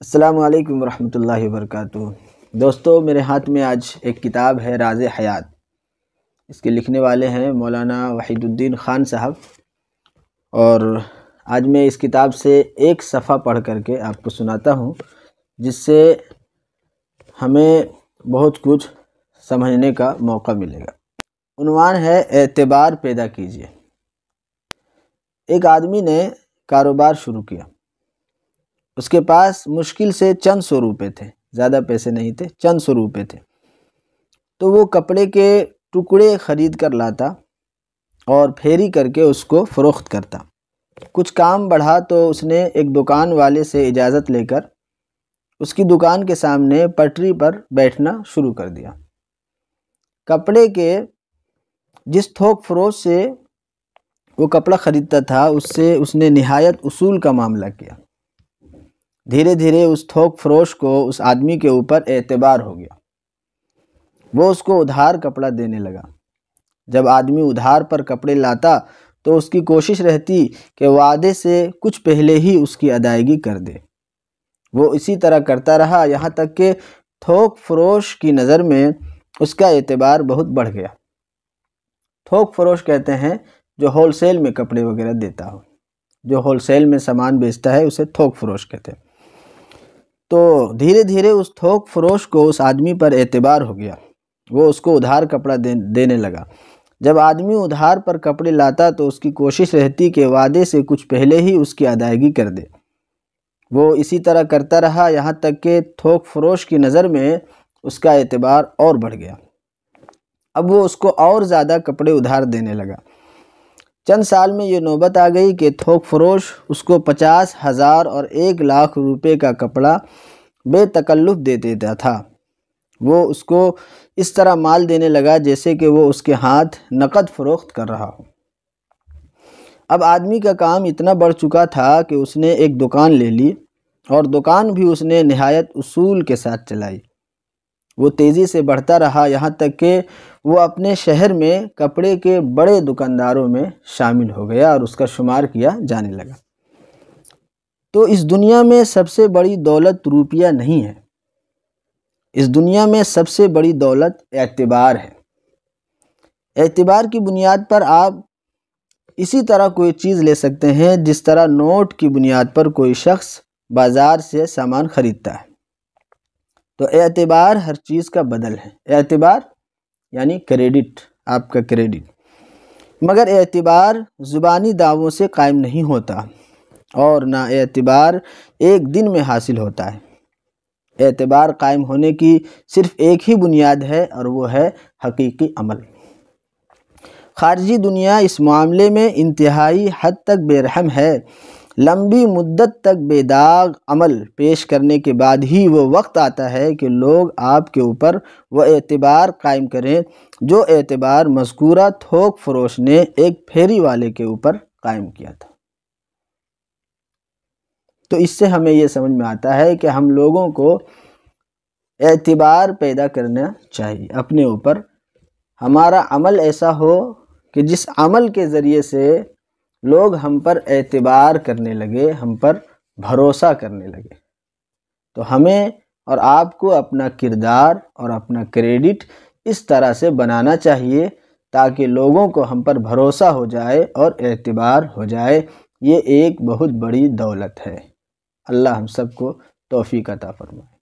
السلام علیکم ورحمۃ اللہ وبرکاتہ۔ دوستو، میرے ہاتھ میں آج ایک کتاب ہے راز حیات۔ اس کے لکھنے والے ہیں مولانا وحید الدین خان صاحب، اور آج میں اس کتاب سے ایک صفحہ پڑھ کر کے آپ کو سناتا ہوں، جس سے ہمیں بہت کچھ سمجھنے کا موقع ملے گا۔ عنوان ہے اعتبار پیدا کیجیے۔ ایک آدمی نے کاروبار شروع کیا۔ اس کے پاس مشکل سے چند سو روپے تھے، زیادہ پیسے نہیں تھے، چند سو روپے تھے۔ تو وہ کپڑے کے ٹکڑے خرید کر لاتا اور پھیری کر کے اس کو فروخت کرتا۔ کچھ کام بڑھا تو اس نے ایک دکان والے سے اجازت لے کر اس کی دکان کے سامنے پٹری پر بیٹھنا شروع کر دیا۔ کپڑے کے جس تھوک فروش سے وہ کپڑا خریدتا تھا، اس سے اس نے نہایت اصول کا معاملہ کیا۔ دھیرے دھیرے اس تھوک فروش کو اس آدمی کے اوپر اعتبار ہو گیا۔ وہ اس کو ادھار کپڑا دینے لگا۔ جب آدمی ادھار پر کپڑے لاتا تو اس کی کوشش رہتی کہ وعدے سے کچھ پہلے ہی اس کی ادائیگی کر دے۔ وہ اسی طرح کرتا رہا، یہاں تک کہ تھوک فروش کی نظر میں اس کا اعتبار بہت بڑھ گیا۔ تھوک فروش کہتے ہیں جو ہول سیل میں کپڑے وغیرہ دیتا ہو، جو ہول سیل میں سامان بیچتا ہے اسے تھوک فروش کہتے ہیں۔ تو دھیرے دھیرے اس تھوک فروش کو اس آدمی پر اعتبار ہو گیا۔ وہ اس کو ادھار کپڑا دینے لگا۔ جب آدمی ادھار پر کپڑے لاتا تو اس کی کوشش رہتی کہ وعدے سے کچھ پہلے ہی اس کی ادائیگی کر دے۔ وہ اسی طرح کرتا رہا، یہاں تک کہ تھوک فروش کی نظر میں اس کا اعتبار اور بڑھ گیا۔ اب وہ اس کو اور زیادہ کپڑے ادھار دینے لگا۔ چند سال میں یہ نوبت آ گئی کہ تھوک فروش اس کو 50,000 اور 1,00,000 روپے کا کپڑا بے تکلف دے دیتا تھا۔ وہ اس کو اس طرح مال دینے لگا جیسے کہ وہ اس کے ہاتھ نقد فروخت کر رہا ہو۔ اب آدمی کا کام اتنا بڑھ چکا تھا کہ اس نے ایک دکان لے لی، اور دکان بھی اس نے نہایت اصول کے ساتھ چلائی۔ وہ تیزی سے بڑھتا رہا، یہاں تک کہ وہ اپنے شہر میں کپڑے کے بڑے دکانداروں میں شامل ہو گیا اور اس کا شمار کیا جانے لگا۔ تو اس دنیا میں سب سے بڑی دولت روپیہ نہیں ہے، اس دنیا میں سب سے بڑی دولت اعتبار ہے۔ اعتبار کی بنیاد پر آپ اسی طرح کوئی چیز لے سکتے ہیں جس طرح نوٹ کی بنیاد پر کوئی شخص بازار سے سامان خریدتا ہے۔ تو اعتبار ہر چیز کا بدل ہے۔ اعتبار یعنی کریڈٹ، آپ کا کریڈٹ۔ مگر اعتبار زبانی دعووں سے قائم نہیں ہوتا، اور نہ اعتبار ایک دن میں حاصل ہوتا ہے۔ اعتبار قائم ہونے کی صرف ایک ہی بنیاد ہے، اور وہ ہے حقیقی عمل۔ خارجی دنیا اس معاملے میں انتہائی حد تک بے رحم ہے۔ لمبی مدت تک بے داغ عمل پیش کرنے کے بعد ہی وہ وقت آتا ہے کہ لوگ آپ کے اوپر وہ اعتبار قائم کریں جو اعتبار مذکورہ تھوک فروش نے ایک پھیری والے کے اوپر قائم کیا تھا۔ تو اس سے ہمیں یہ سمجھ میں آتا ہے کہ ہم لوگوں کو اعتبار پیدا کرنا چاہیے اپنے اوپر۔ ہمارا عمل ایسا ہو کہ جس عمل کے ذریعے سے لوگ ہم پر اعتبار کرنے لگے، ہم پر بھروسہ کرنے لگے۔ تو ہمیں اور آپ کو اپنا کردار اور اپنا کریڈٹ اس طرح سے بنانا چاہیے تاکہ لوگوں کو ہم پر بھروسہ ہو جائے اور اعتبار ہو جائے۔ یہ ایک بہت بڑی دولت ہے۔ اللہ ہم سب کو توفیق عطا فرمائے۔